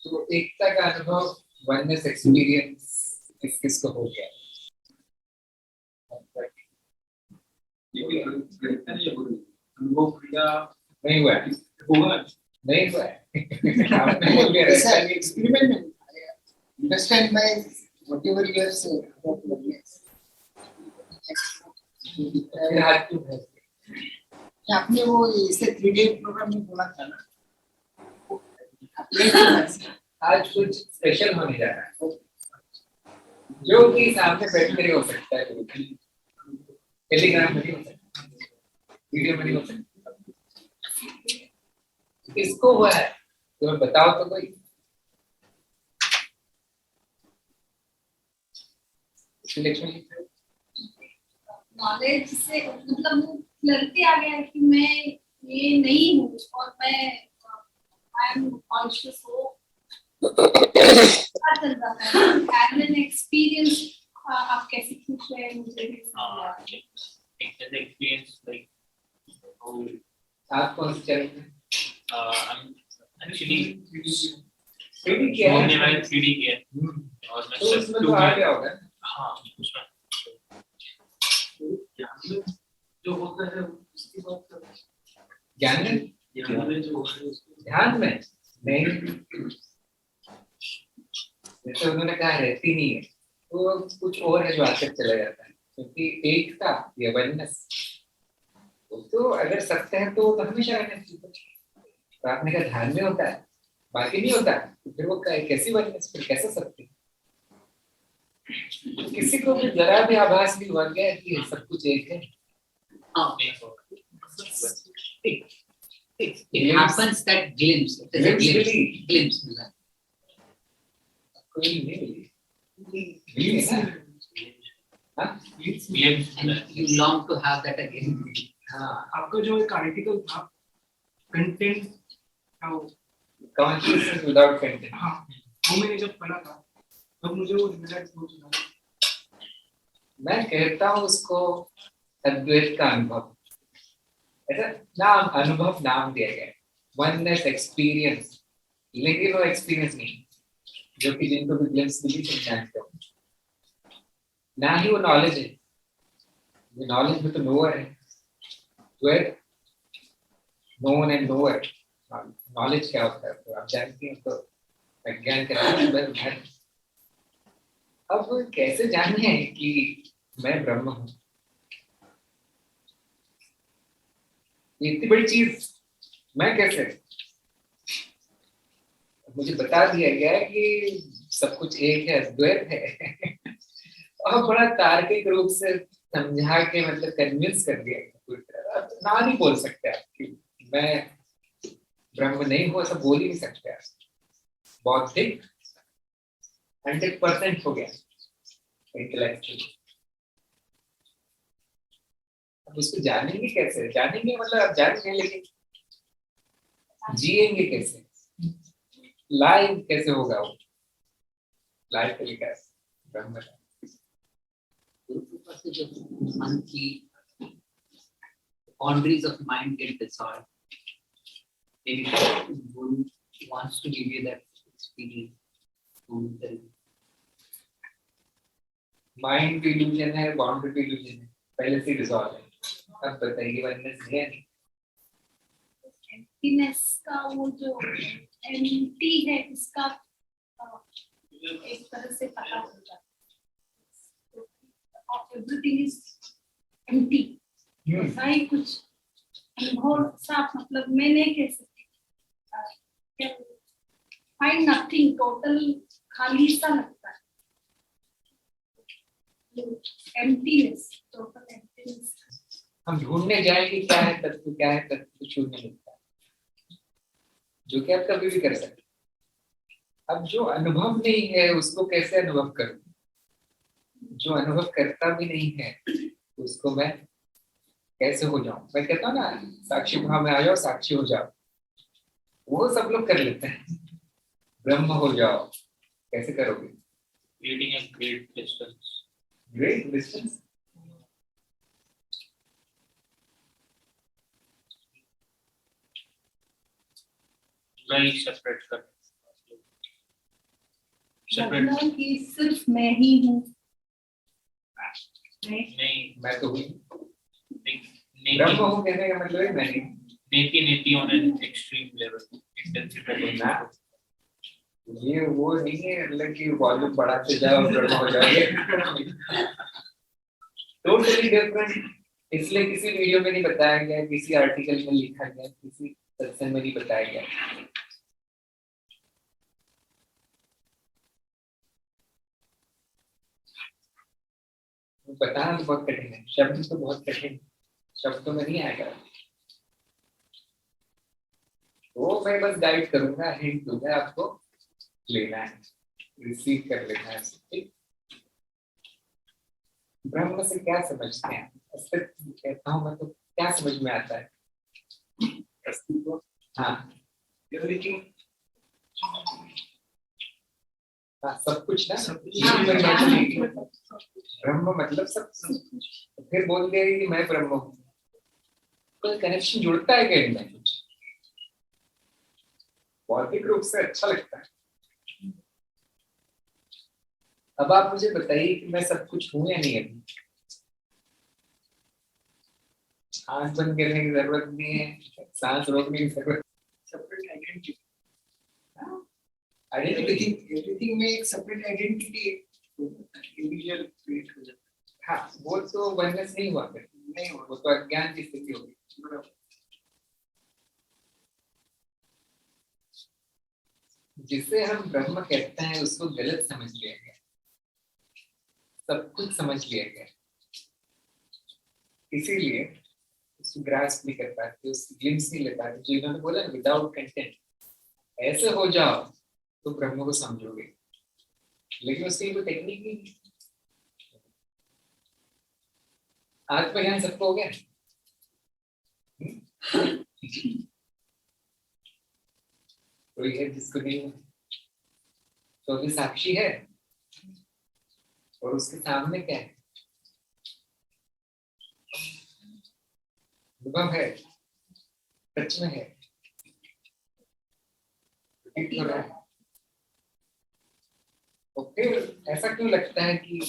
तो एकता का अनुभव, वननेस एक्सपीरियंस किस किस को हो गया? अनुभव नहीं हुआ है? होगा नहीं हुआ है। आपने बोल दिया experiment में understand by whatever you have said about oneness. फिर आज क्यों है? आपने वो इसे 3 डे प्रोग्राम में बोला था ना, आज कुछ स्पेशल होने जा रहा है जो कि सामने बैठ कर ही हो सकता है, टेलीग्राम में नहीं हो सकता, वीडियो में नहीं हो सकता। किसको हुआ है तो बताओ तो कोई। नॉलेज से मतलब वो क्लैरिटी आ गया कि मैं ये नहीं हूँ और मैं आई एम कॉन्शियस हो चल जाता है। एज एन एक्सपीरियंस आप कैसे खुश रहे मुझे एक्सपीरियंस लाइक आप कौन से चैनल में? एक्चुअली 3D किया है? मैंने 3D किया और मैं तो उसमें तो आ गया होगा। हाँ उसमें जो होता है उसकी बात कर रहे हैं। ज्ञान में? ध्यान में नहीं, जैसे उन्होंने कहा रहती नहीं है, तो कुछ और है जो आकर चला जाता है, क्योंकि एकता या वननेस तो अगर सत्य है तो हमेशा रहना चाहिए। तो आपने कहा ध्यान में होता है, बाकी नहीं होता, तो फिर वो कैसी वननेस, फिर कैसा सत्य? किसी को भी जरा भी आभास नहीं हुआ क्या कि सब कुछ एक है? It happens that glimpse. It is a glimpse. Glimpse. कोई नहीं है ना? हाँ? And you long to have that again. हाँ, आपका जो एक आर्टिकल था कंटेंट कॉन्शियसनेस विदाउट कंटेंट, हाँ वो मैंने जब पढ़ा था तब मुझे वो रियलाइज हो चुका। मैं कहता हूँ उसको अद्वैत का अनुभव। ऐसा नाम, अनुभव नाम दिया गया, वननेस एक्सपीरियंस, लेकिन वो एक्सपीरियंस नहीं जो कि जिनको भी ग्लिम्स मिली तुम जानते हो, ना ही वो नॉलेज है। नॉलेज में तो नोअर है, नोन एंड नोअर। नॉलेज क्या होता है तो आप जानते हैं, तो अज्ञान का है। अब कैसे जाने कि मैं ब्रह्म हूँ? इतनी बड़ी चीज मैं कैसे, मुझे बता दिया गया है कि सब कुछ एक है, अद्वैत है। और बड़ा तार्किक रूप से समझा के मतलब कन्विंस कर दिया गया। अब ना नहीं बोल सकते आप कि मैं ब्रह्म नहीं हूँ, ऐसा बोल ही नहीं सकते आप। बौद्धिक 100% हो गया इंटेलेक्चुअल। अब उसको जानेंगे कैसे? जानेंगे मतलब आप जानेंगे, लेकिन जिएंगे कैसे? लाइव कैसे होगा वो? लाइव तरीका ब्रह्म मन की boundaries of mind get dissolved. Maybe Guru wants to give you that experience. Mind की इल्यूजन है, बाउंड्री की इल्यूजन है, पहले से डिसॉल्व है। अब बताइए वननेस है नहीं? एम्प्टीनेस का वो जो एम्प्टी है इसका एक तरह से पता हो जाता है। एवरीथिंग इज एम्प्टी, ऐसा ही कुछ अनुभव साफ, मतलब मैं नहीं कह सकती, फाइंड नथिंग, टोटल खाली सा लगता है। Emptiness, total emptiness. हम ढूंढने जाएंगे क्या है तत्व, क्या है तत्व, कुछ नहीं मिलता, जो कि आप कभी भी कर सकते। अब जो अनुभव नहीं है उसको कैसे अनुभव करूं? जो अनुभव करता भी नहीं है उसको मैं कैसे हो जाऊं? मैं कहता हूँ ना, साक्षी भाव में आ जाओ, साक्षी हो जाओ। वो सब लोग कर लेते हैं। ब्रह्म हो जाओ, कैसे करोगे? creating a great distance. Great distance. Very separate कर Separate. मतलब कि सिर्फ मैं ही हूँ, नहीं, मैं तो हूँ। नेति ब्रह्म हूँ कहने का मतलब है मैं नहीं। नेति on an extreme level, intensified. ना, ये वो नहीं है मतलब कि वॉल्यूम बढ़ाते जाओ ब्रह्म हो जाओगे। Totally different. इसलिए किसी वीडियो में नहीं बताया गया, किसी आर्टिकल में लिखा गया, किसी सत्संग में नहीं बताया गया। बताना तो बहुत कठिन है, शब्द तो बहुत कठिन, शब्दों में नहीं आएगा। वो मैं बस गाइड करूंगा, हिंट दूंगा, आपको लेना है, रिसीव कर लेना है। ठीक? ब्रह्म से क्या समझते हैं? अस्तित्व कहता हूँ मैं तो क्या समझ में आता है? अस्तित्व, हाँ, एवरीथिंग, हाँ, सब कुछ ना, सब कुछ। इसी में बात चलेगी। ब्रह्म मतलब सब कुछ। फिर बोल दिया कि मैं ब्रह्म हूँ, कोई कनेक्शन जुड़ता है क्या इनमें? कुछ भौतिक रूप से अच्छा लगता है। अब आप मुझे बताइए कि मैं सब कुछ हूँ या नहीं? अभी आंख बंद करने की जरूरत नहीं है, सांस रोकने की जरूरत। सेपरेट आइडेंटिटी, आइडेंटिटी, एवरीथिंग में एक सेपरेट आइडेंटिटी इंडिविजुअल क्रिएट हो जाता हाँ, वो तो वननेस नहीं हुआ फिर, है। नहीं वो तो अज्ञान की स्थिति होगी। बराबर। जिसे हम ब्रह्म कहते हैं उसको गलत समझ लिया गया, सब कुछ समझ लिया गया, इसीलिए उसको ग्रास्प नहीं कर पाते, उस ग्लिम्स नहीं ले पाते। जो इन्होंने बोला विदाउट कंटेंट, ऐसे हो जाओ तो ब्रह्म को समझोगे, लेकिन उसके लिए कोई टेक्निक नहीं। आत्मज्ञान सबको हो गया? कोई है जिसको नहीं है? तो अभी साक्षी है और उसके सामने क्या है? अनुभव है, सच में है, प्रतीत हो रहा है। और फिर ऐसा क्यों लगता है कि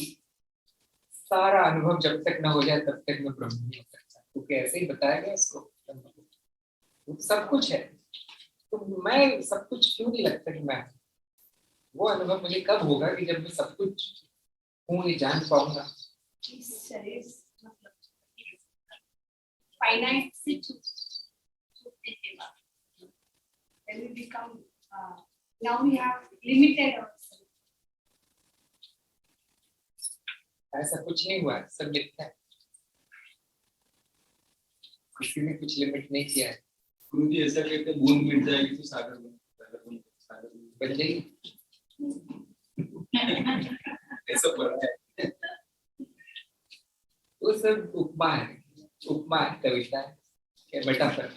सारा अनुभव जब तक न हो जाए तब तक मैं ब्रह्म नहीं हो सकता? क्योंकि ऐसे ही बताया गया इसको, तो सब कुछ है, तो मैं सब कुछ क्यों नहीं लगता कि मैं? वो अनुभव मुझे कब होगा कि जब मैं सब कुछ हूँ ये जान पाऊंगा। इस शरीर मतलब फाइनाइट से छूटने के बाद when we become now we have limited ourselves. ऐसा कुछ नहीं हुआ, सब मिथ्या है, किसी ने कुछ लिमिट नहीं किया है। गुरु जी ऐसा कहते हैं बूंद मिट जाएगी तो सागर बन जाएगी, ऐसा पढ़ा है। वो सब उपमा है, उपमा है, कविता है, क्या मेटाफर,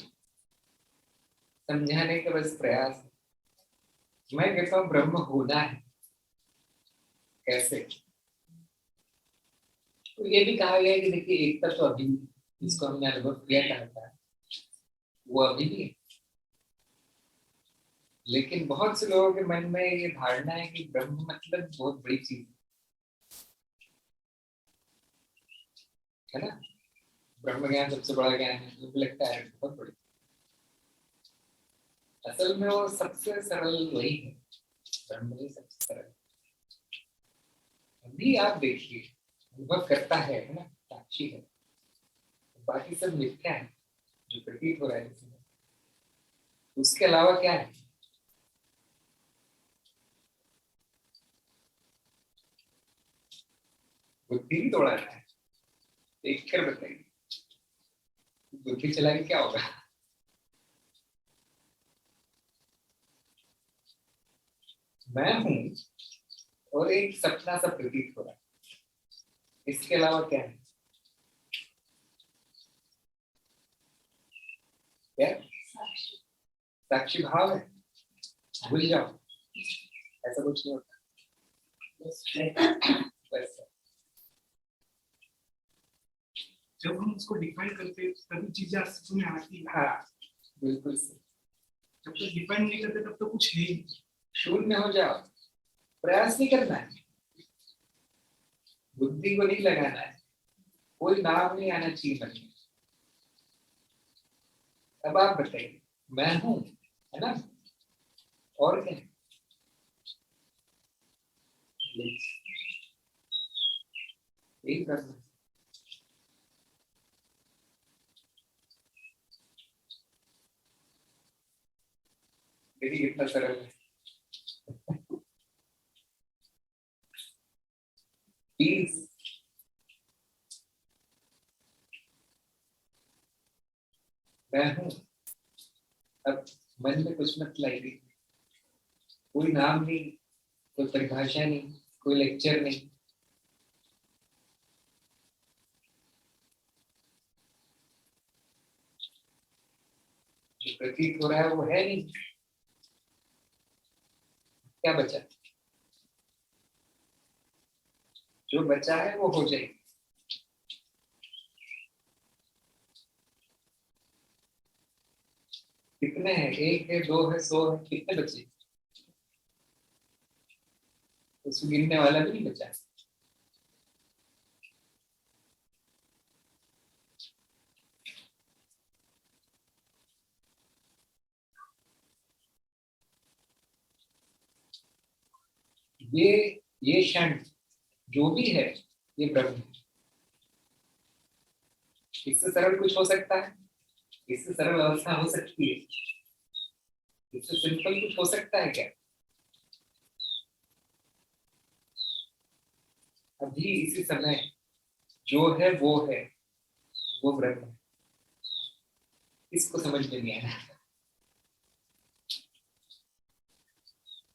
समझाने का बस प्रयास है। मैं कहता हूँ ब्रह्म होना है, कैसे? तो ये भी कहा गया है कि देखिए एकता तो अभी जिसको हमने अनुभव किया था वो अभी भी है, लेकिन बहुत से लोगों के मन में ये धारणा है कि ब्रह्म मतलब बहुत बड़ी चीज है ना, ब्रह्म ज्ञान सबसे बड़ा ज्ञान है, मुझे लगता है बहुत बड़ी। असल में वो सबसे सरल वही है, ब्रह्म ही सबसे सरल। अभी आप देखिए अनुभव करता है ना, साक्षी है, बाकी सब मिथ्या है जो प्रतीत हो रहा है इसमें, उसके अलावा क्या है? बुद्धि भी दौड़ा रहा है, देख कर बताइए बुद्धि चला के क्या होगा? मैं हूं और एक सपना सा प्रतीत हो रहा है, इसके अलावा क्या है? क्या साक्षी भाव है, भूल जाओ, ऐसा कुछ नहीं होता। बस जब हम उसको डिफाइन करते हैं तभी चीजें अस्तित्व में आती है। हाँ, बिल्कुल सही। जब तक डिफाइन नहीं करते तब तो कुछ है ही नहीं। शून्य हो जाओ प्रयास नहीं करना है, बुद्धि को नहीं लगाना है, कोई नाम नहीं आना चाहिए मन में। अब आप बताइए, मैं हूं, है ना, और क्या है? यही करना। देखिए कितना सरल है। पीस, मैं हूं। अब मन में कुछ मत लाइए, कोई नाम नहीं, कोई परिभाषा नहीं, कोई लेक्चर नहीं। जो प्रतीत हो रहा है वो है नहीं, क्या बचा? जो बचा है वो हो जाएगा। कितने हैं? एक है, दो है, 100 है, कितने बचे? उसको गिनने वाला भी नहीं बचा। ये क्षण जो भी है ये ब्रह्म है। इससे सरल कुछ हो सकता है? इससे सरल अवस्था हो सकती है? इससे सिंपल कुछ हो सकता है क्या? अभी इसी समय जो है वो ब्रह्म है। इसको समझ में नहीं आया।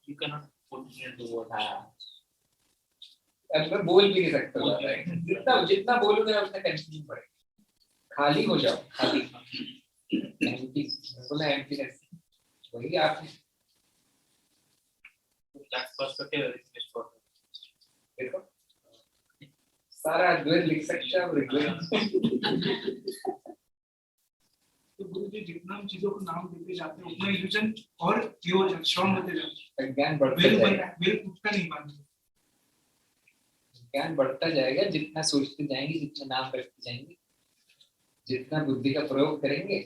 You cannot put it into words. हाँ, अब मैं बोल भी नहीं सकता ज्यादा। जितना जितना बोलूंगा उतना कंफ्यूजन पड़ेगा। खाली हो जाओ, खाली। एम्प्टी, बोला एम्प्टीनेस, वही आपने That perspective is distorted. देखो, सारा अद्वैत लिख सकता है और ऋग्वेद। तो गुरु जी जितना हम चीजों को नाम देते जाते हैं उतना इल्यूजन और प्योर स्ट्रॉन्ग होते जाते हैं। ज्ञान बढ़ता विल जाएगा, विल उठता नहीं पाता। ज्ञान बढ़ता जाएगा जितना सोचते जाएंगे, जितना नाम रखते जाएंगे, जितना बुद्धि का प्रयोग करेंगे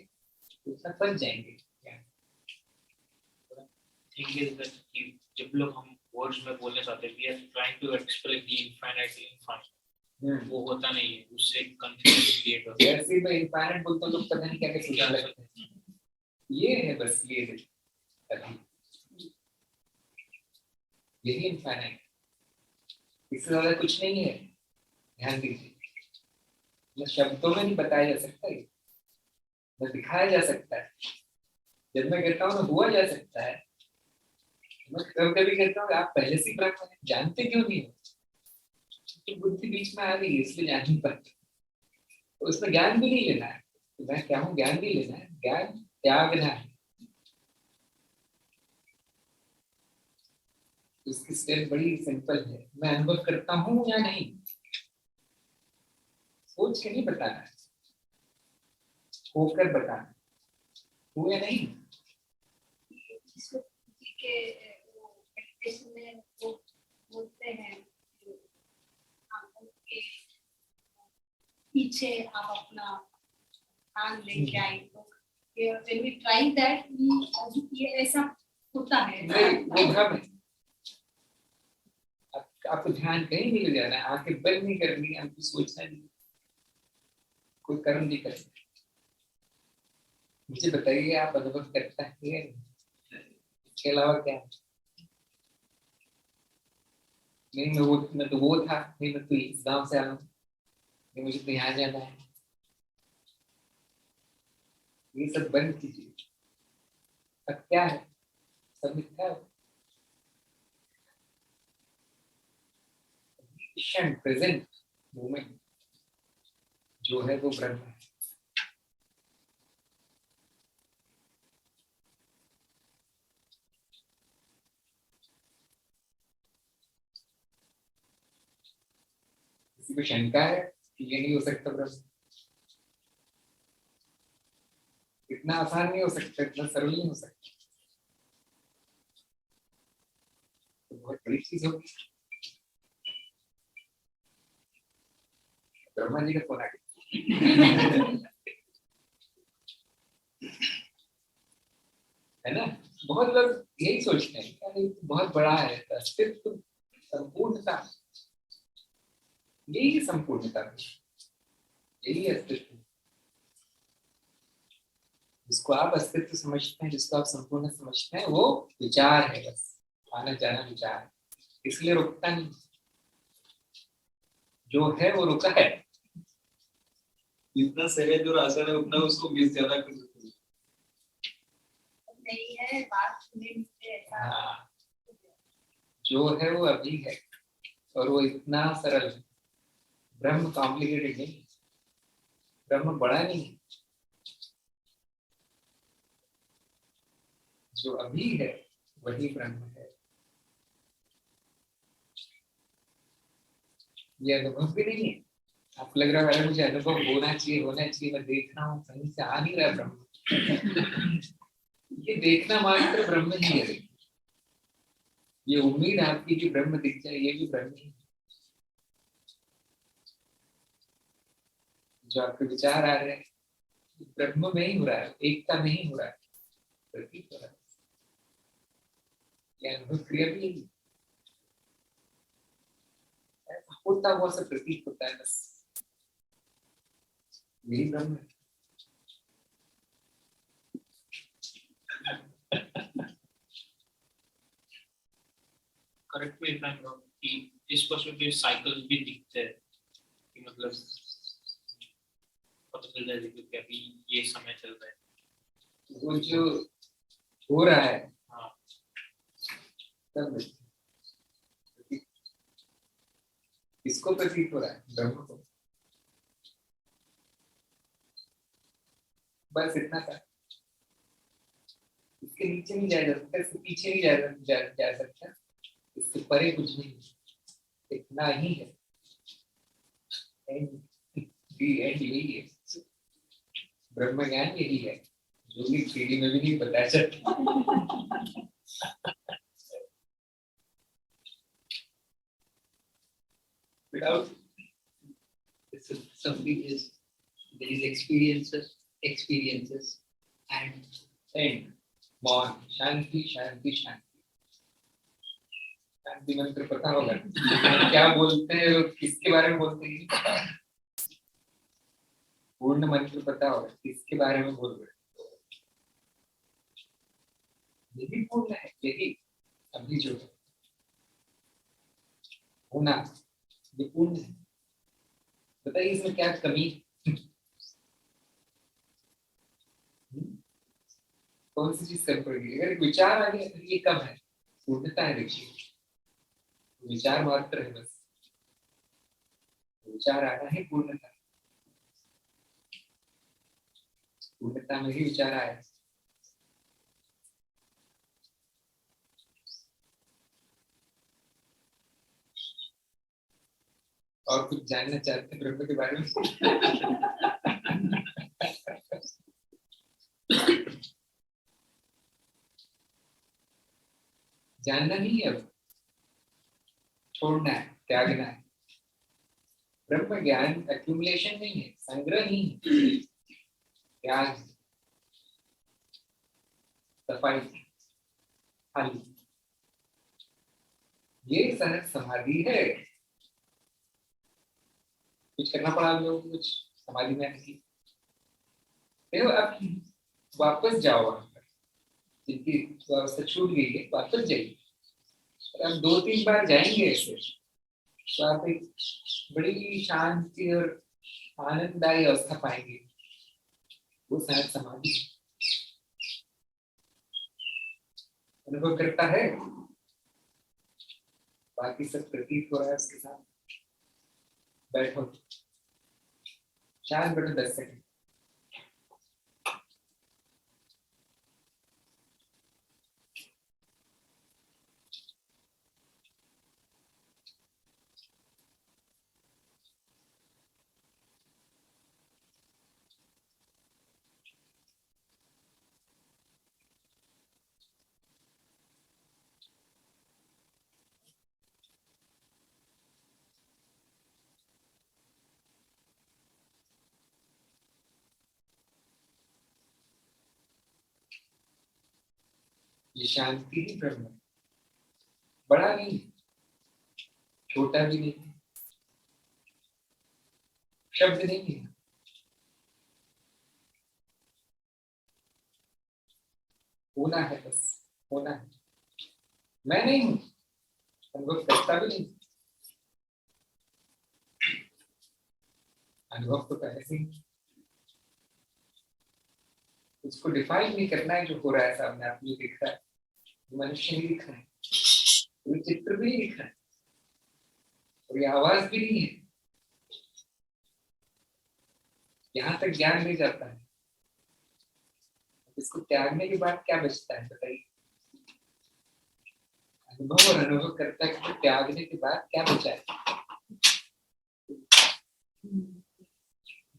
उतना बन जाएंगे। Thing is that जब लोग हम वर्ड्स में बोलने जाते हैं, we are trying to express the infinite infinite. वो होता नहीं है, उससे कंफ्यूजन क्रिएट होता है। जैसे मैं इनफाइनाइट बोलता हूँ तो पता नहीं क्या क्या सोचने लगते हैं। ये है बस, ये अभी यही इनफाइनाइट, इससे ज्यादा कुछ नहीं है। ध्यान दीजिए, न शब्दों में नहीं बताया जा सकता है, न दिखाया जा सकता है। जब मैं कहता हूँ ना हुआ जा सकता है, मैं कभी कभी कहता हूँ आप पहले से ब्रह्म हैं, जानते क्यों नहीं हो? तो बुद्धि बीच में आ गई है, इसलिए जान नहीं पाते। तो उसमें ज्ञान भी नहीं लेना है। तो मैं क्या हूँ, ज्ञान नहीं लेना है, ज्ञान त्यागना है। उसकी स्टेप बड़ी सिंपल है। मैं अनुभव करता हूँ या नहीं, सोच के नहीं बताना है, होकर बताना, हूँ या नहीं। के वो meditation में वो बोलते हैं आंखों के पीछे आप अपना कान लेके आए, तो when we try that ये ऐसा होता है। नहीं, वो भ्रम है। आपको ध्यान कहीं नहीं ले जाना है, आंखें बंद नहीं करनी, आपको सोचना नहीं, कोई कर्म नहीं करना। मुझे बताइए आप अनुभव करता है या नहीं? इसके अलावा क्या है? नहीं मैं तो वो था, नहीं मैं तो इस गांव से आया हूँ, नहीं मुझे तो यहाँ जाना है। ये सब बंद कीजिए। अब क्या है? सब मिथ्या है। क्षण, प्रेजेंट मोमेंट जो है वो ब्रह्म है। किसी को शंका है कि ये नहीं हो सकता ब्रह्म? इतना आसान नहीं हो सकता, इतना सरल नहीं हो सकता। तो बहुत बड़ी चीज होगी। ब्रह्मा जी का फोन आ गया है ना। बहुत लोग यही सोचते हैं कि अरे बहुत बड़ा है, अस्तित्व, संपूर्णता, यही है संपूर्णता, यही है अस्तित्व। जिसको आप अस्तित्व समझते हैं, जिसको आप संपूर्ण समझते हैं, वो विचार है, बस आना जाना विचार, इसलिए रुकता नहीं। जो है वो रुका है। जितना सहज और आसान है उतना उसको मिस ज्यादा कर सकते हैं। नहीं है बात सुनने में ऐसा। हाँ, जो है वो अभी है और वो इतना सरल है। ब्रह्म कॉम्प्लिकेटेड नहीं, ब्रह्म बड़ा नहीं है। जो अभी है वही ब्रह्म है। ये अनुभव भी नहीं है। आपको लग रहा है मुझे अनुभव होना चाहिए, होना चाहिए, मैं देख रहा हूँ, कहीं से आ नहीं रहा ब्रह्म। ये देखना मात्र ब्रह्म ही है। ये उम्मीद आपकी कि ब्रह्म दिख जाए, ये भी ब्रह्म ही है। जो आपके विचार आ रहे हैं ब्रह्म में ही हो रहा है, एकता नहीं हो रहा है, प्रतीत हो रहा है। ये अनुभव क्रिया भी नहीं होता, हुआ सब प्रतीत होता है, बस यही ब्रह्म है। Correct me if I am wrong कि इस पर्सपेक्टिव साइकिल्स भी दिखते हैं कि मतलब पता चल जाए कि अभी ये समय चल रहा है। वो जो हो रहा है हाँ सब किसको प्रतीत हो रहा है? ब्रह्म को। बस इतना था। इसके नीचे नहीं जाया जा सकता, इसके पीछे नहीं जा सकता, इससे परे कुछ नहीं, इतना ही है। एंड यही है, ब्रह्म ज्ञान यही है, जो कि 3D में भी नहीं बताया जाता। Without Something is there is experiences and end, मौन, शांति शांति शांति। शांति मंत्र पता होगा क्या बोलते हैं, लोग किसके बारे में बोलते हैं? पूर्ण मंत्र पता होगा किसके बारे में बोल रहे हैं? यही पूर्ण है, यही अभी जो है होना, ये पूर्ण है। बताइए इसमें क्या कमी? कौन सी चीज कम पड़ेगी? अगर विचार आ गया तो ये कम है, पूर्णता है। देखिए विचार मात्र है, बस विचार आना है, पूर्णता, पूर्णता में ही विचार आया। और कुछ जानना चाहते हैं ब्रह्म के बारे में? जानना नहीं है, अब छोड़ना है, त्यागना है। ब्रह्म ज्ञान एक्यूमुलेशन नहीं है, संग्रह नहीं है, त्याग, सफाई, खाली। ये सहज समाधि है। कुछ करना पड़ा आप लोगों को, कुछ समाधि में आने की। देखो अब वापस जाओ वहां पर, जिनकी अवस्था छूट गई है वापस जाइए। अब 2-3 बार जाएंगे ऐसे तो आप एक बड़ी शांति और आनंददायी अवस्था पाएंगे। वो सहज समाधि अनुभव करता है, बाकी सब प्रतीत हो रहा है उसके साथ। बैठो, शांत बैठो 10 सेकंड। ये शांति ही ब्रह्म है, बड़ा नहीं, छोटा भी नहीं, शब्द नहीं है, होना है, बस होना है। मैं नहीं हूं, अनुभव करता भी नहीं, अनुभव तो पहले से ही, उसको डिफाइन नहीं करना है। जो हो रहा है सामने आप जो दिख रहा है, मनुष्य नहीं दिख रहा है, कोई चित्र भी नहीं दिख रहा है, और ये आवाज भी नहीं है। यहाँ तक ज्ञान नहीं जाता है, इसको त्यागने के बाद क्या बचता है बताइए? अनुभव और अनुभव करता है कि त्यागने के बाद क्या बचा है?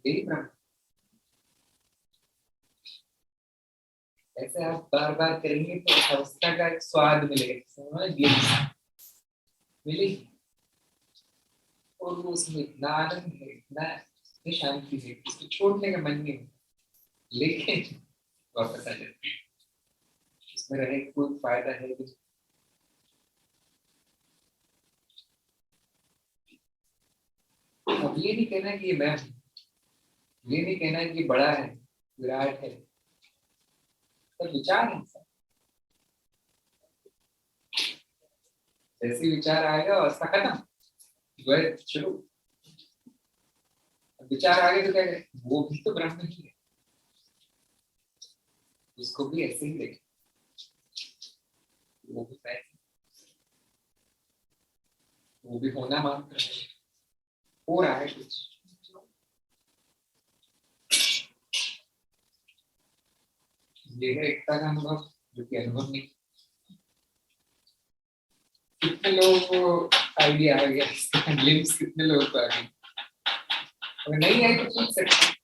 यही ब्रह्म। ऐसे आप बार बार करेंगे तो उस अवस्था का एक स्वाद मिलेगा, मिलेगी, और वो उसमें इतना आनंद है, इतनी शांति है, इसको छोड़ने का मन नहीं होता, लेकिन वापस आ जाते हैं, इसमें रहने का कोई फायदा है भी। अब ये नहीं कहना कि ये मैं हूं, ये नहीं कहना कि बड़ा है, विराट है, तो विचार है। जैसे विचार आएगा अवस्था खत्म, द्वैत शुरू। विचार आगे तो क्या करें? वो भी तो ब्रह्म ही है, उसको भी ऐसे ही देखें, वो भी पैसे, वो भी होना मात्र है, हो रहा है कुछ। ये है एकता का अनुभव, जो कि अनुभव नहीं। कितने लोगों को आइडिया आ गया, ग्लिम्स कितने लोगों को आ गई? अगर नहीं आई तो पूछ सकते।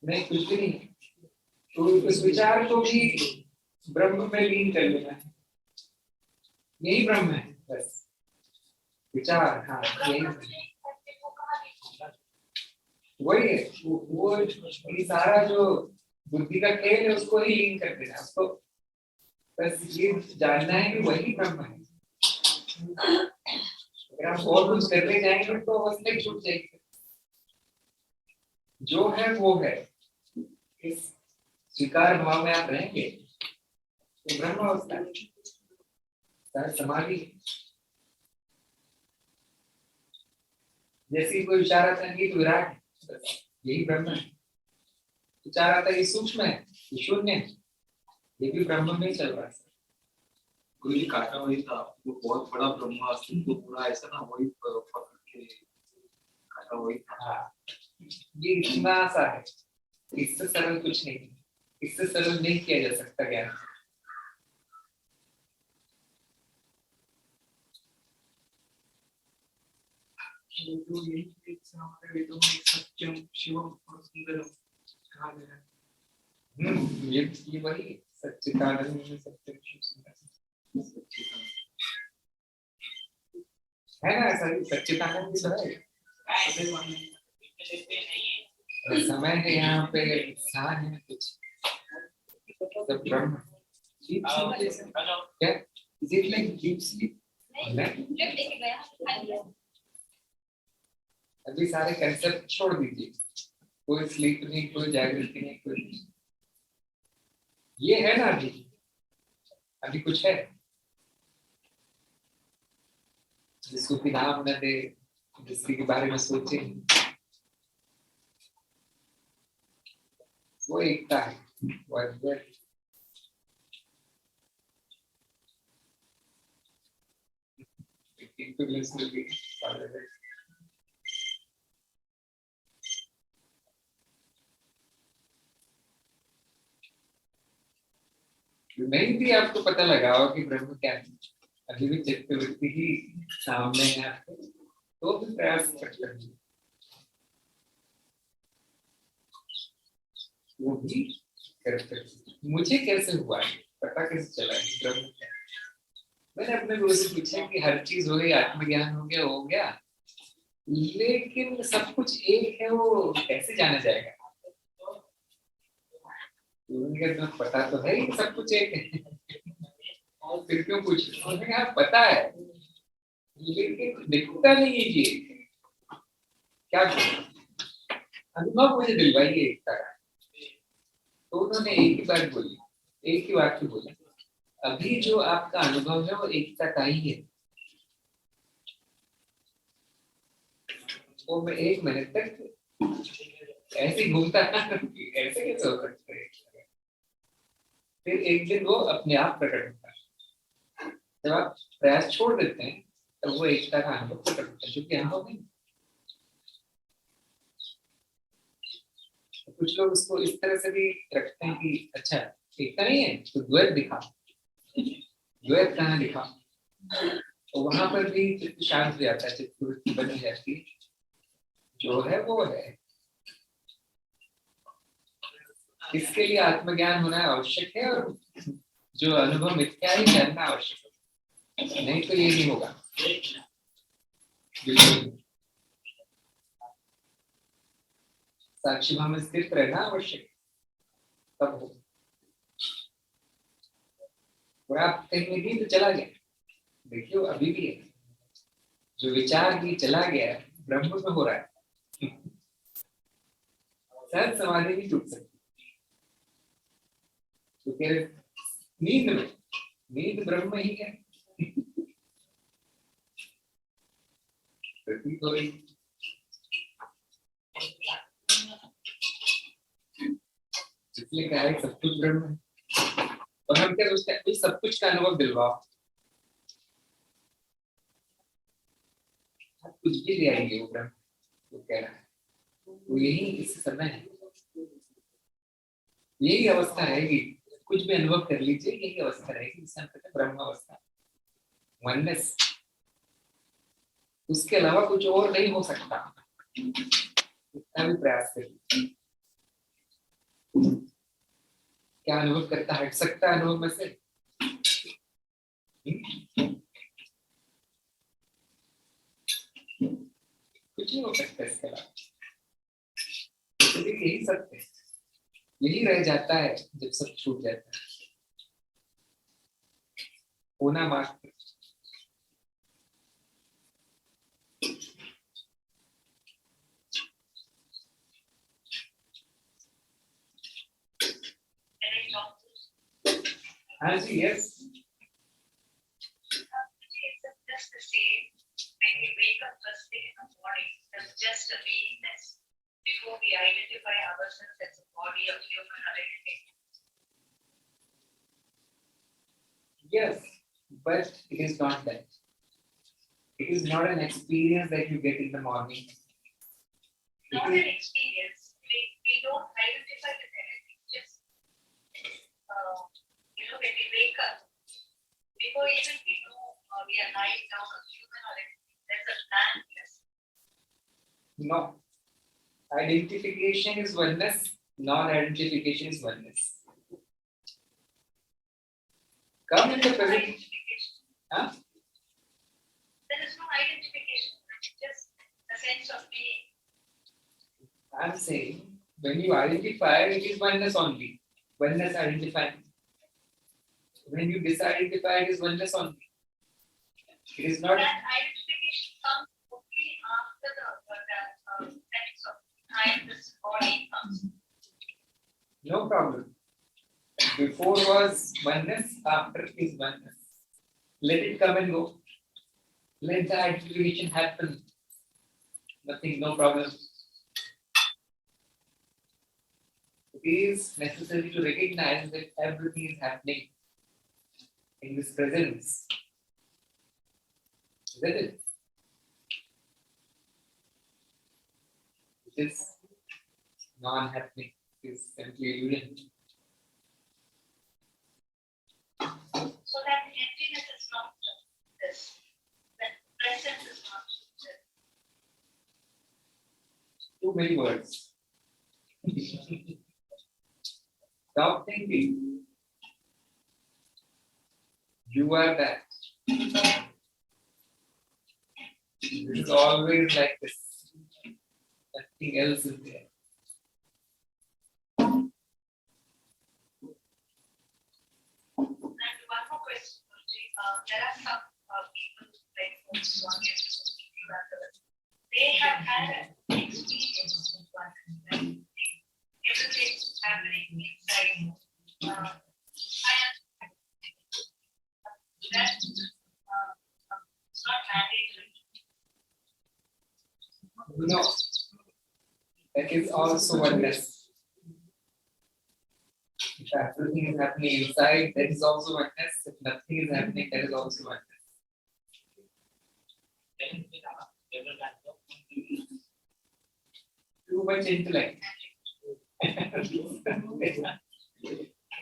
नहीं, कुछ भी नहीं, तो उस विचार को भी ब्रह्म में लीन कर लेना है, यही ब्रह्म है बस। विचार, हाँ यही वही है, वो ये सारा जो बुद्धि का खेल है उसको ही लीन कर देना, उसको बस ये जानना है कि वही ब्रह्म है। अगर आप और कुछ करने जाएंगे तो अवस्था छूट जाएगी। जो है वो है, इस स्वीकार भाव में आप रहेंगे तो ब्रह्म अवस्था समाधि। जैसे कोई विचार आता है कि विराट है, यही ब्रह्म है। विचार आता है ये सूक्ष्म है, ये शून्य है, ये भी ब्रह्म में चल रहा है। गुरु जी काका वही था, वो बहुत बड़ा ब्रह्मा, तो पूरा ऐसा ना वही पकड़ के काका वही था। हाँ, ये इतना सा है, इससे सरल कुछ नहीं, इससे सरल नहीं किया जा सकता ज्ञान। जो यही हमारे वेदों में सत्यम शिवम और सुंदरम कहा गया है। ये वही सच्चिदानंद में सत्य है ना, ऐसा ही सच्चिदानंद भी है। समय है यहाँ पे, स्थान है कुछ, सब ब्रह्म। क्या? Is it like deep sleep? अभी सारे कंसेप्ट छोड़ दीजिए, कोई स्लीप नहीं, कोई जागृति नहीं, कोई नहीं। ये है ना, अभी कुछ है जिसको कि नाम न दे, जिसके बारे में सोचे, वो एकता है, वो अद्वैत। नहीं भी आपको पता लगाओ कि ब्रह्म क्या है, अभी भी चित्तवृत्ति ही सामने है आपके, तो भी प्रयास करते हैं, वो भी करते हैं। मुझे कैसे हुआ है, पता कैसे चला कि ब्रह्म क्या है? मैंने अपने गुरु से पूछा कि हर चीज हो गई, आत्मज्ञान हो गया, लेकिन सब कुछ एक है, वो कैसे जाना जाएगा? उन्हें तो पता तो है कि सब कुछ एक है, और फिर क्यों पूछ रहे हो? उन्हें कहा पता है, लेकिन दिखता नहीं है ये, क्या करूं? अनुभव मुझे दिलवाइए एकता का। तो उन्होंने एक ही बात बोली, एक ही वाक्य बोला, अभी जो आपका अनुभव है वो एकता का ही है। वो मैं 1 मिनट तक ऐसे ही घूमता था, ऐसे कैसे हो सकता है? फिर एक दिन वो अपने आप प्रकट होता है। जब आप प्रयास छोड़ देते हैं तब वो एकता का अनुभव प्रकट होता है, क्योंकि अनुभव नहीं। तो कुछ लोग उसको इस तरह से भी रखते हैं कि अच्छा एकता नहीं है तो द्वैत दिखा, द्वैत कहाँ दिखा? तो वहां पर भी चित्त शांत हो जाता है, चित्त बन जाती है, जो है वो है। इसके लिए आत्मज्ञान होना आवश्यक है, और जो अनुभव मिथ्या ही जानना आवश्यक है, नहीं तो ये नहीं होगा बिल्कुल। साक्षी भाव में स्थित रहना आवश्यक, तब हो। और आप कहीं भी तो चला गया, देखियो अभी भी है, जो विचार भी चला गया है, ब्रह्म में हो रहा है। सहज समाधि नहीं टूट सकती, तो कह रहे नींद में, नींद ब्रह्म ही है, प्रतीत हो रही। इसलिए कहा है सब कुछ ब्रह्म है, और हम क्या सोचते हैं सब कुछ का अनुभव दिलवाओ, आप कुछ भी ले आएंगे वो ब्रह्म, वो कह रहा है वो यही इस समय है, यही अवस्था रहेगी, कुछ भी अनुभव कर लीजिए, यही अवस्था रहेगी जिसे हम कहते हैं ब्रह्म अवस्था, वननेस। उसके अलावा कुछ और नहीं हो सकता, इतना भी प्रयास करिए। क्या अनुभव करता हट सकता है अनुभव में से? कुछ नहीं हो सकता इसके अलावा, यही सत्य है, यही रह जाता है जब सब छूट जाता है, होना मात्र। हाँ जी, yes. Just the same when we wake up first thing in the morning, there's just a beingness before we identify ourselves as a body of human identity. Yes, but it is not that. It is not an experience that you get in the morning. Not an experience. We don't identify with anything. Just when we wake up, before even we know we are lying down on human identity, there's a blankness. No. Identification is oneness, non-identification is oneness. Come in the present. Huh? There is no identification, just a sense of being. I'm saying when you identify, it is oneness only. Oneness identifying. When you disidentify, it is oneness only. It is not. That identification comes only after the sense of I am this body comes. No problem. Before was oneness, after is oneness. Let it come and go. Let the identification happen. Nothing, no problem. It is necessary to recognize that everything is happening in this presence. Isn't it? It is non-happening. It is simply illusion. So that emptiness is not this. That presence is not this. Too many words. Stop thinking. You are that. It is always like this. Nothing else is there. And one more question, Guruji. There are some people like Swami and they have had an experience with one another. Everything's happening inside. That's it's not mandatory. No, that is also oneness. If everything is happening inside, that is also oneness. If nothing is happening, that is also oneness. Too much intellect.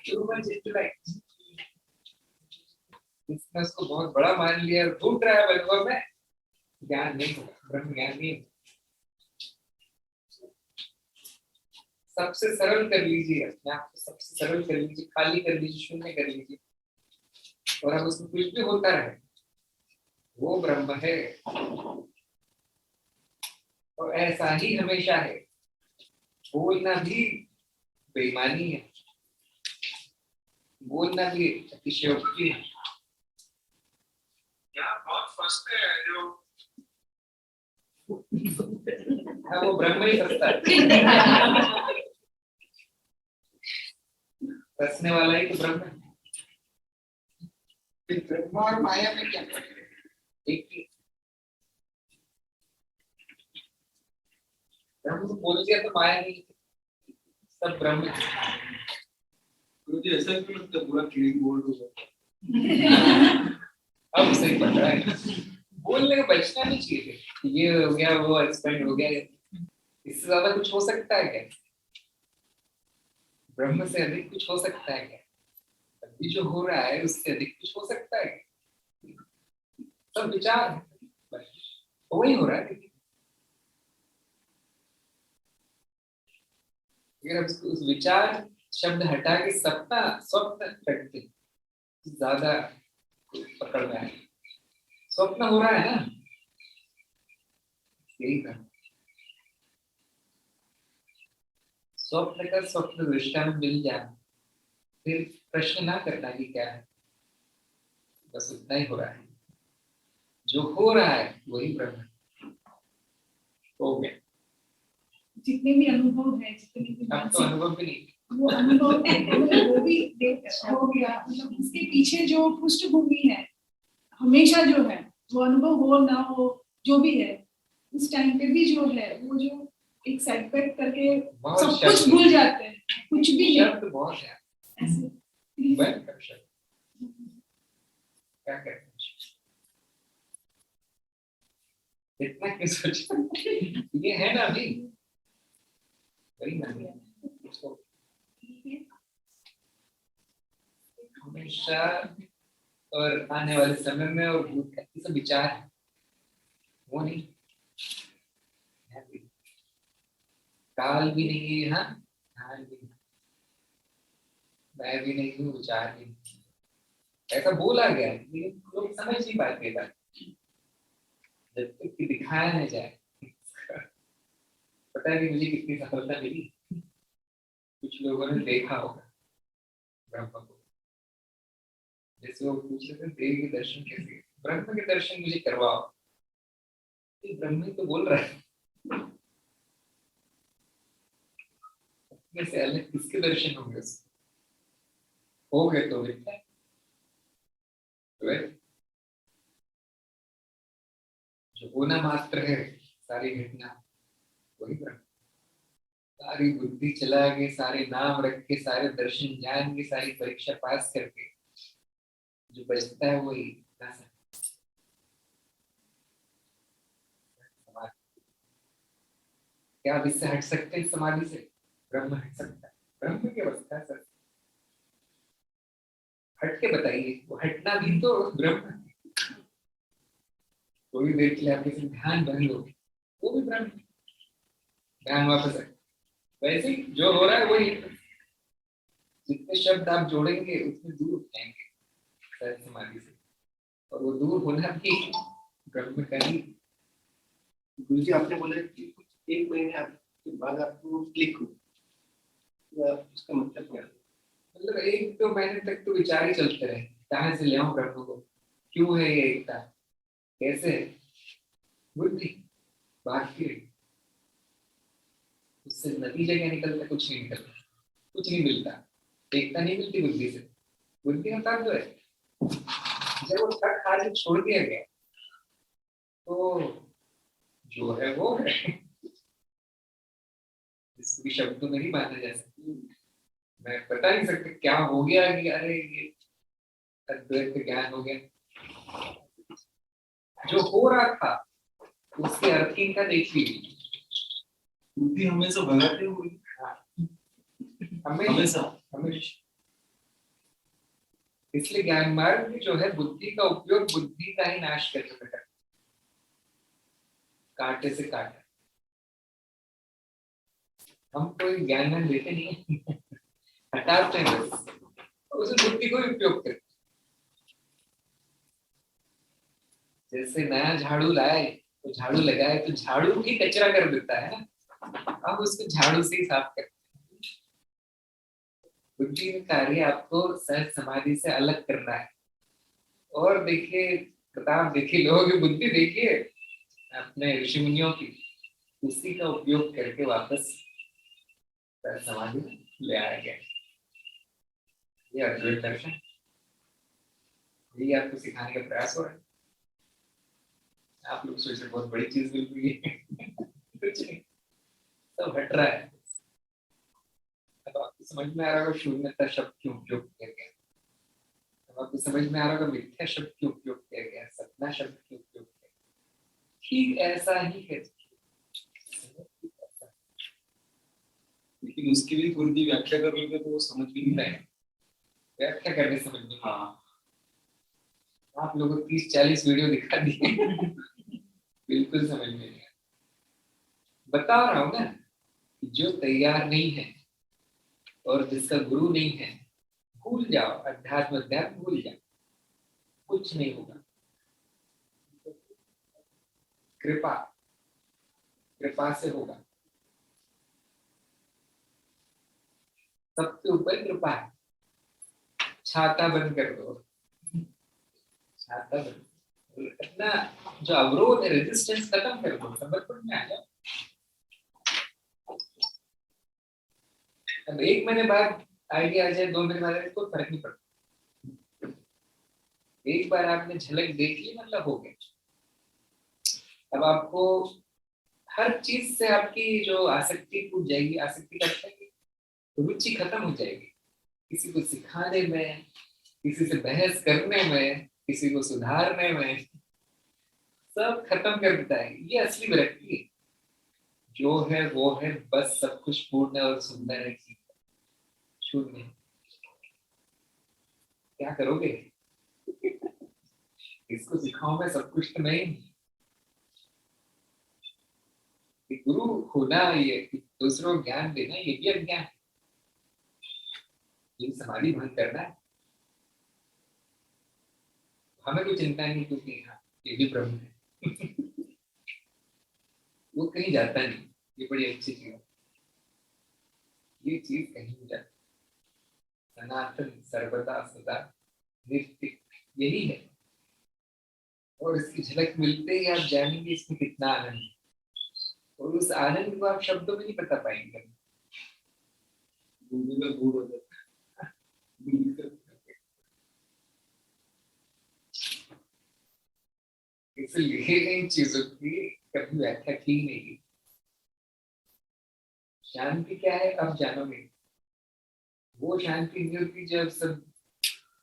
Too much intellect. इसने उसको बहुत बड़ा मान लिया और ढूंढ रहा है अनुभव में, ज्ञान नहीं होगा, ब्रह्म ज्ञान नहीं होगा। सबसे सरल कर लीजिए अपने आप को, सबसे सरल कर लीजिए, खाली कर लीजिए, शून्य कर लीजिए, और अब उसमें कुछ भी होता रहे, वो ब्रह्म है और ऐसा ही हमेशा है। बोलना भी बेईमानी है, बोलना भी अतिशयोक्ति है। बहुत फंसते हैं जो हाँ, वो ब्रह्म ही फंसता है। फंसने वाला ही तो ब्रह्म है। ब्रह्म और माया में क्या फर्क है? एक ही ब्रह्म को बोल दिया तो माया नहीं, सब ब्रह्म है। मुझे ऐसा क्यों लगता है पूरा क्लीन बोल्ड होगा? अब सही पड़ रहा है। बोलने का बचना नहीं चाहिए, ये हो गया, वो एक्सपेंड हो गया, इससे ज्यादा कुछ हो सकता है क्या? ब्रह्म से अधिक कुछ हो सकता है क्या? अभी जो हो रहा है उससे अधिक कुछ हो सकता है? सब विचार है, वही हो रहा है। अगर उस विचार शब्द हटा के सपना स्वप्न करते, ज्यादा पकड़ में आए। स्वप्न हो रहा है ना, यही था। स्वप्न का स्वप्न दृष्टा में मिल जाए, फिर प्रश्न ना करना कि क्या है, बस उतना ही हो रहा है। जो हो रहा है वही ब्रह्म हो गया। जितने भी अनुभव है, जितने भी अब तो अनुभव भी नहीं, वो अनुभव मतलब वो भी हो गया। मतलब उसके पीछे जो पृष्ठभूमि है, हमेशा जो है वो अनुभव हो ना हो जो भी है, उस टाइम पे भी जो है वो जो एक सेटबैक करके बहुत सब कुछ भूल जाते हैं, कुछ भी नहीं शब्द बहुत है ऐसे। भयंकर शब्द। क्या करते हैं इतना क्यों सोचा? ये है ना अभी, वही ना उसको हमेशा और आने वाले समय में और भूत का सब विचार है, वो नहीं है। काल भी नहीं है, हाँ काल भी नहीं, मैं भी नहीं हूँ, विचार भी नहीं। ऐसा बोला गया है, लेकिन लोग समझ नहीं पाते बात, जब तक कि दिखाया न जाए। पता नहीं मुझे कितनी सफलता मिली, कुछ लोगों ने देखा होगा ब्रह्म को, जैसे वो पूछ रहे थे देव के दर्शन कैसे, ब्रह्म के दर्शन मुझे करवाओ। ब्रह्म ही तो बोल रहा है, अपने से अलग किसके दर्शन होंगे उसको? हो गए तो मिलता है। जो होना मात्र है, सारी घटना वही ब्रह्म। सारी बुद्धि चला के, सारे नाम रख के, सारे दर्शन जान के, सारी परीक्षा पास करके जो बचता है वही क्या आप इससे हट सकते हैं? समाधि से ब्रह्म हट सकता है? ब्रह्म की अवस्था है सर, हट के बताइए। वो हटना भी तो ब्रह्म है। थोड़ी देर के लिए आप किसी ध्यान बंद हो, वो भी ब्रह्म है। ध्यान वापस है, वैसे ही जो हो रहा है वही। जितने शब्द आप जोड़ेंगे उतने दूर जाएंगे समाधि से। और वो दूर होना भी ब्रह्म का ही। गुरु जी आपने बोला कि कुछ 1 महीने के बाद आपको क्लिक हो, तो उसका मतलब क्या है? मतलब 1-2 महीने तक तो विचार ही चलते रहे, कहाँ से ले आऊं ब्रह्म को, क्यों है ये एकता, कैसे है? बुद्धि भागती रही, उससे नतीजा क्या निकलता? कुछ नहीं निकलता, कुछ नहीं मिलता, एकता नहीं मिलती बुद्धि से। बुद्धि का काम जो है, जब वो तक हाथ छोड़ दिया गया तो जो है वो है, इसको भी शब्दों में नहीं माना जा सकता। मैं बता नहीं सकता क्या हो गया कि अरे ये अद्वैत ज्ञान हो गया। जो हो रहा था उसके अर्थ का देख लीजिए। बुद्धि हमेशा भगाते हैं गुरु जी। हमेशा हमेशा। इसलिए ज्ञान मार्ग में जो है बुद्धि का उपयोग बुद्धि का ही नाश करने में करता है, कांटे से काटा। हम कोई ज्ञान देते नहीं है, हटाते हैं बस, उस बुद्धि को उपयोग करते। जैसे नया झाड़ू लाए तो झाड़ू लगाए तो झाड़ू ही कचरा कर देता है ना, अब उसको झाड़ू से ही साफ करते हैं। बुद्धि का कार्य आपको सहज समाधि से अलग करना है। और देखिए प्रताप, देखिए लोगों की बुद्धि देखिए अपने ऋषि मुनियों की, उसी का उपयोग करके वापस सहज समाधि ले आया गया। ये अद्वैत दर्शन, यही आपको सिखाने का प्रयास हो रहा है। आप लोग सोच रहे बहुत बड़ी चीज मिल रही है, कुछ नहीं, सब हट रहा है। अब आपको समझ में आ रहा होगा शून्यता शब्द क्यों उपयोग किया गया, अब आपको समझ में आ रहा होगा मिथ्या शब्द क्यों उपयोग किया गया, सपना शब्द क्यों उपयोग किया गया। ठीक ऐसा ही है, लेकिन उसकी भी गुरु जी व्याख्या कर लेते तो वो समझ भी नहीं नहीं, व्याख्या करने समझ में। हाँ आप लोगों को 30-40 वीडियो दिखा दिए, बिल्कुल समझ में नहीं आया। बता रहा हूं ना, जो तैयार नहीं है और जिसका गुरु नहीं है, भूल जाओ, अध्यात्म अध्यात्म भूल जाओ, कुछ नहीं होगा। कृपा, कृपा से होगा, सबके ऊपर कृपा है। छाता बंद कर दो, छाता बंद, अपना जो अवरोध है, रेजिस्टेंस खत्म कर दो, समर्पण में आ जाओ। अब 1 महीने बाद आइडिया आ जाए, 2 महीने बाद कोई फर्क नहीं पड़ता। एक बार आपने झलक देख ली मतलब हो गया। अब आपको हर चीज से आपकी जो आसक्ति टूट जाएगी, आसक्ति करते हैं, रुचि खत्म हो जाएगी। किसी को सिखाने में, किसी से बहस करने में, किसी को सुधारने में, सब खत्म कर देता है। ये असली विरक्ति है। जो है वो है, बस सब कुछ पूर्ण और सुंदर है, शून्य। क्या करोगे? इसको सिखाओ मैं सब कुछ तो नहीं। गुरु होना, ये दूसरों को ज्ञान देना, ये भी अज्ञान है, ये समाधि भंग करना है। हमें कोई चिंता नहीं, क्योंकि हाँ ये भी ब्रह्म है। वो कहीं जाता नहीं, ये बड़ी अच्छी चीज है। ये चीज कहीं नहीं जाती, सनातन सर्वदा सदा नित्य यही है। और इसकी झलक मिलते ही आप जानेंगे इसमें कितना आनंद है, और उस आनंद को आप शब्दों में नहीं बता पाएंगे। गुरु का गुड़ हो जाता है। इसलिए इन चीजों की कभी व्याख्या की नहीं। शांति क्या है अब जानोगे। वो शांति नहीं होती जब सब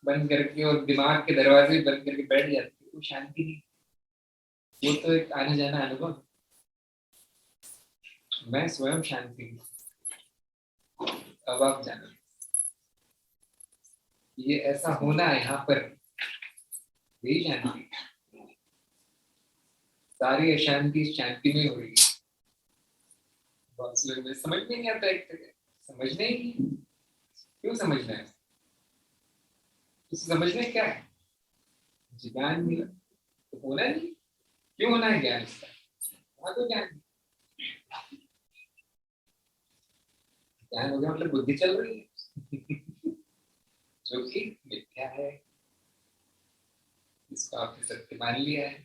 बंद करके और दिमाग के दरवाजे बंद करके बैठ जाते, वो शांति नहीं, वो तो एक आने जाना अनुभव। मैं स्वयं शांति हूँ। अब आप जानो, ये ऐसा होना है यहाँ पर, यही शांति। सारी अशांति शांति में हो रही है। बहुत लोग समझ में नहीं आता, एक तरह समझने ही नहीं। क्यों समझना है? उसे समझने क्या है? ज्ञान मिला तो होना नहीं, क्यों होना है ज्ञान इसका? वहां तो ज्ञान ज्ञान हो गया मतलब बुद्धि चल रही है जो कि मिथ्या है, इसको आपने सत्य मान लिया है।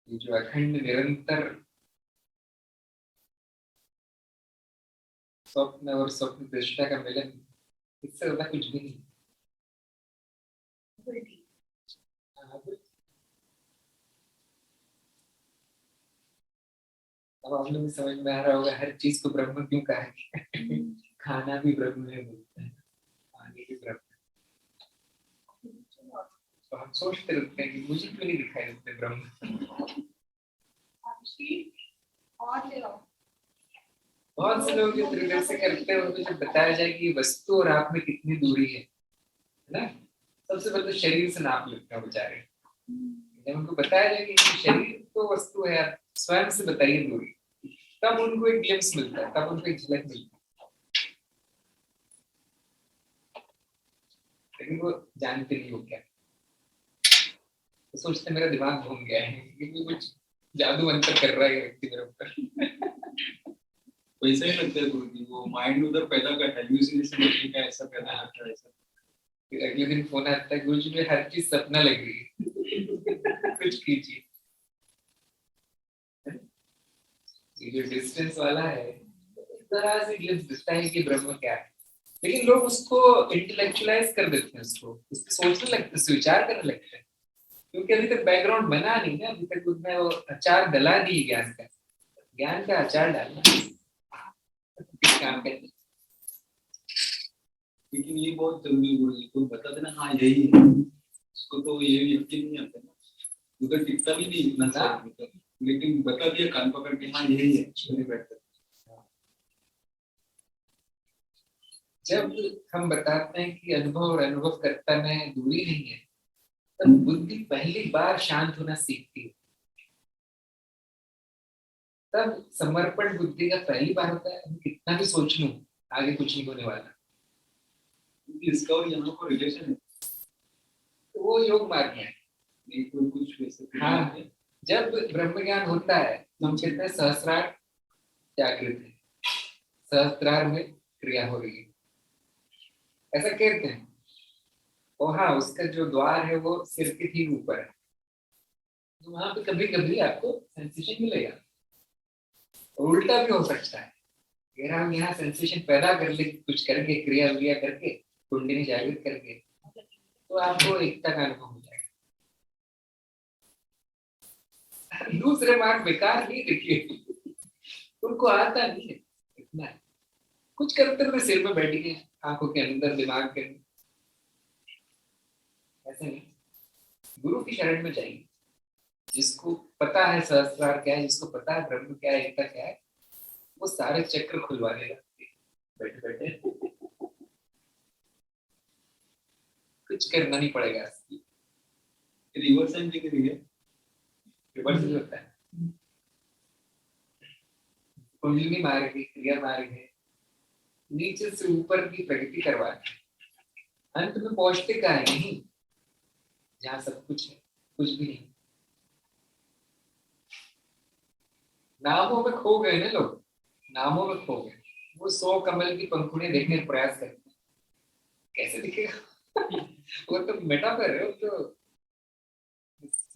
ये जो अखंड निरंतर स्वप्न और स्वप्न दृष्टा का मिलन, इससे ज्यादा कुछ भी नहीं। हाँ, अब आप लोग को समझ में आ रहा होगा हर चीज को ब्रह्म क्यों कहा है। खाना भी ब्रह्म है, बोलते हैं पानी भी ब्रह्म है। तो हम सोचते रहते हैं कि मुझे क्यों नहीं दिखाई देते ब्रह्म। बहुत से लोग इस तरीके से करते हैं, उनको जब बताया जाए कि वस्तु और आप में कितनी दूरी है ना, सबसे पहले तो शरीर से नाप लेते हैं बेचारे। जब उनको बताया जाए कि शरीर तो वस्तु है, आप स्वयं से बताइए दूरी, तब उनको एक ग्लिम्स मिलता है, तब उनको एक झलक मिलती है। लेकिन वो जानते नहीं हो क्या, तो सोचते मेरा दिमाग घूम गया है, क्योंकि कुछ जादू मंत्र कर रहा है व्यक्ति मेरे ऊपर। वैसा ही लगता है गुरु जी, वो माइंड उधर पैदा करता है, यूजुअली देखने का ऐसा पैदा करता है ऐसा। फिर अगले दिन फोन आता है, गुरु जी में हर चीज सपना लग रही है। कुछ कीजिए। ये जो डिस्टेंस वाला है, तरह से ग्लिम्स दिखता है कि ब्रह्म क्या है, लेकिन लोग उसको इंटेलेक्चुअलाइज कर देते हैं, उसको सोचने लगते हैं, विचार करने लगते हैं, क्योंकि अभी तक बैकग्राउंड बना नहीं ना, अभी तक उसमें वो अचार डला नहीं ज्ञान का अचार डालना किस काम का। लेकिन ये बहुत जरूरी है गुरु जी, कोई बता देना हाँ यही है, उसको तो ये यकीन नहीं आता ना, उधर टिकता भी नहीं इतना सा, लेकिन बता दिया कान पकड़ के हाँ यही है, नहीं बैठता। जब हम बताते हैं कि अनुभव और अनुभवकर्ता में दूरी नहीं है, तब बुद्धि पहली बार शांत होना सीखती है। तब समर्पण बुद्धि का पहली बार होता है। कितना भी सोच लूं, आगे कुछ नहीं होने वाला। इसका और यहाँ को रिलेशन है, तो वो योग मार्ग है। नहीं कोई कुछ वैसे। हाँ, जब ब्रह्म ज्ञान होता है तो हम कहते हैं सहस्रार जागृत है, सहस्त्रार में क्रिया हो रही है, ऐसा कहते हैं। और हाँ, उसका जो द्वार है वो सिर के ठीक ऊपर है, तो वहां पे कभी कभी आपको सेंसेशन मिलेगा, और उल्टा भी हो सकता है। अगर हम यहाँ सेंसेशन पैदा कर ले, कुछ करके क्रिया विक्रिया करके कुंडली जागृत करके, तो आपको एकता का अनुभव हो जाएगा। दूसरे मार्ग बेकार नहीं, देखिए उनको आता नहीं है इतना, कुछ करते हुए सिर में बैठ गए, आंखों के अंदर दिमाग के, ऐसे नहीं। गुरु की शरण में जाइए, जिसको पता है सहस्त्रार क्या है, जिसको पता है ब्रह्म क्या है, एकता क्या है, वो सारे चक्र खुलवा देगा बैठे बैठे। कुछ करना नहीं पड़ेगा। रिवर्स एंड के लिए रिवर्स भी होता है, कुंडली मार्ग है, क्रिया मार्ग है, नीचे से ऊपर की प्रगति करवाना है। अंत में पहुंचते का है नहीं, जहां सब कुछ है, कुछ भी नहीं। नामों में खो गए ना लोग, नामों में खो गए। वो 100 कमल की पंखुड़ियां देखने का प्रयास करते हैं, कैसे दिखेगा? वो तो मेटाफर है, वो तो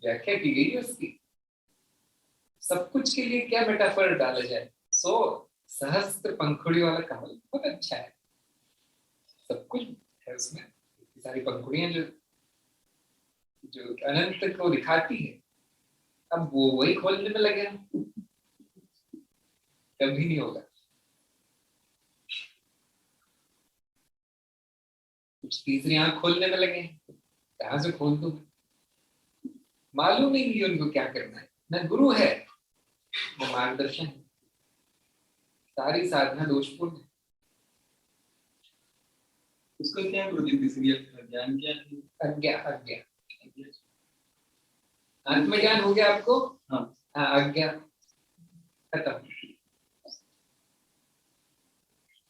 व्याख्या की गई है उसकी। सब कुछ के लिए क्या मेटाफर डाला जाए? 100 सहस्त्र पंखुड़ी वाला कमल बहुत अच्छा है, सब कुछ है उसमें, सारी पंखुड़ियां जो जो अनंत को दिखाती है। अब वो वही खोलने में लगे, कभी नहीं होगा। कुछ तीसरी आंख खोलने में लगे, कहां से खोल दूं? मालूम नहीं कि उनको क्या करना है, न गुरु है न मार्गदर्शन है, सारी साधना दोषपूर्ण है। उसका क्या है गुरु जी, तीसरी ज्ञान क्या है? अज्ञा अज्ञा आत्मज्ञान हो गया आपको। हाँ अज्ञा खत्म।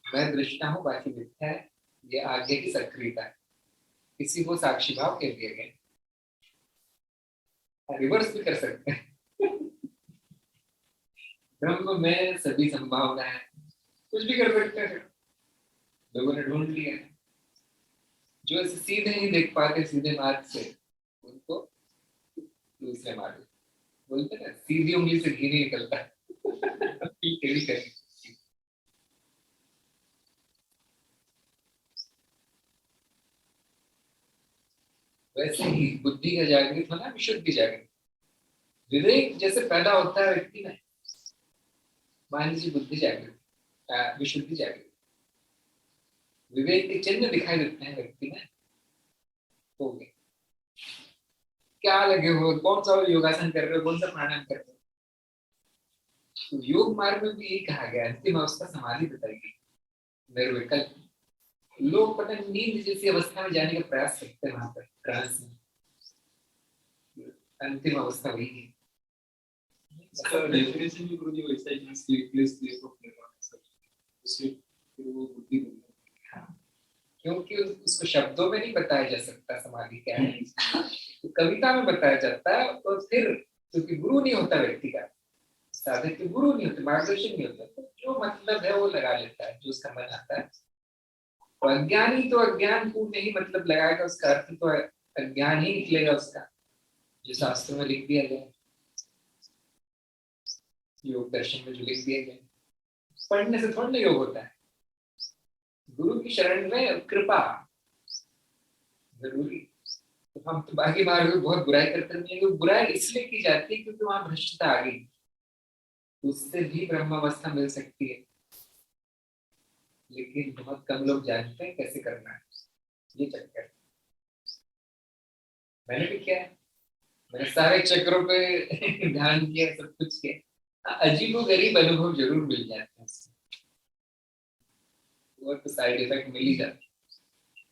मैं दृष्टा हूँ, बाकी मिथ्या है, ये आज्ञा की सक्रियता है। किसी को साक्षी भाव कह दिया गया, रिवर्स भी कर सकते हैं। ब्रह्म में सभी संभावना है, कुछ भी कर सकते हैं। लोगों ने ढूंढ लिया है, जो ऐसे सीधे नहीं देख पाते सीधे मार्ग से, उनको दूसरे मार्ग बोलते हैं ना, सीधी उंगली से घी नहीं निकलता। टेढ़ी करनी। वैसे ही बुद्धि का जागृत होना, विशुद्धि जागृत। विवेक जैसे पैदा होता है व्यक्ति में, मान लीजिए बुद्धि जागृत, विशुद्धि जागृत, विवेक के चिन्ह दिखाई देते हैं व्यक्ति में, हो गए। क्या लगे हो, कौन सा योगासन कर रहे हो, कौन सा प्राणायाम कर रहे हो, तो योग मार्ग में भी यही कहा गया, अंतिम अवस्था समाधि बताई गई, निर्विकल्प। लोग पता नहीं नींद जैसी अवस्था में जाने का प्रयास करते हैं, वहां पर ट्रांस में, अंतिम अवस्था वही है। इसका डेफिनेशन भी गुरुजी वैसा ही, स्लीपलेस स्टेट ऑफ निर्वाण, उससे फिर वो बुद्धि बन जाती है। क्योंकि उसको शब्दों में नहीं बताया जा सकता समाधि क्या है, तो कविता में बताया जाता है। और फिर क्योंकि गुरु नहीं होता व्यक्ति का, साधक के गुरु नहीं होते, मार्गदर्शन नहीं होता, तो जो मतलब है वो लगा लेता है, जो उसका मन आता है। और अज्ञानी तो अज्ञान को नहीं मतलब लगाएगा, उसका अर्थ तो अज्ञान ही निकलेगा उसका, जो शास्त्रों में लिख दिया गया, योग दर्शन में जो लिख दिया गया। पढ़ने से थोड़ा योग होता है, गुरु की शरण में कृपा जरूरी। तो हम तो बाकी मार्ग में बहुत बुराई करते हैं, बुराई इसलिए की जाती है क्योंकि वहां भ्रष्टता आ गई, उससे भी ब्रह्मावस्था मिल सकती है, लेकिन बहुत कम लोग जानते हैं कैसे करना है, ये चक्कर। मैंने भी किया है, मैंने सारे चक्रों पे ध्यान किया, सब कुछ किया, अजीबोगरीब अनुभव जरूर मिल जाते हैं उससे, वो तो साइड इफेक्ट मिल ही जाते हैं,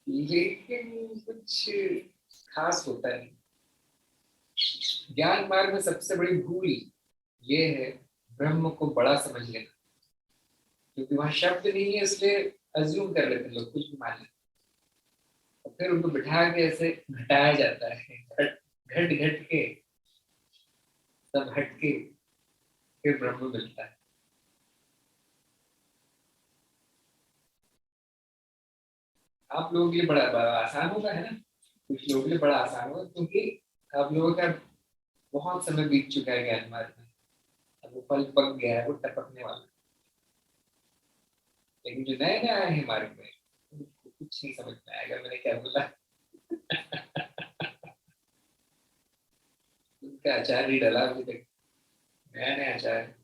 लेकिन कुछ खास होता नहीं। ज्ञान मार्ग में सबसे बड़ी भूल ये है ब्रह्म को बड़ा समझ लेना, क्योंकि वहां शब्द नहीं है, इसलिए अज्यूम कर लेते लोग, कुछ भी मान लेते, और फिर उनको बिठा के ऐसे घटाया जाता है, घट घट के सब हट के फिर ब्रह्म मिलता है। आप लोगों के लिए बड़ा बड़ा आसान होगा, है ना, कुछ लोगों के लिए बड़ा आसान होगा, क्योंकि आप लोगों का बहुत समय बीत चुका है ज्ञान मार्ग में, अब वो फल पक गया है, वो टपकने वाला। लेकिन जो नए नए आए हैं मार्ग में, उनको कुछ नहीं समझ में आएगा मैंने क्या बोला। उनका आचार ही डला अभी तक, नया नया आचार।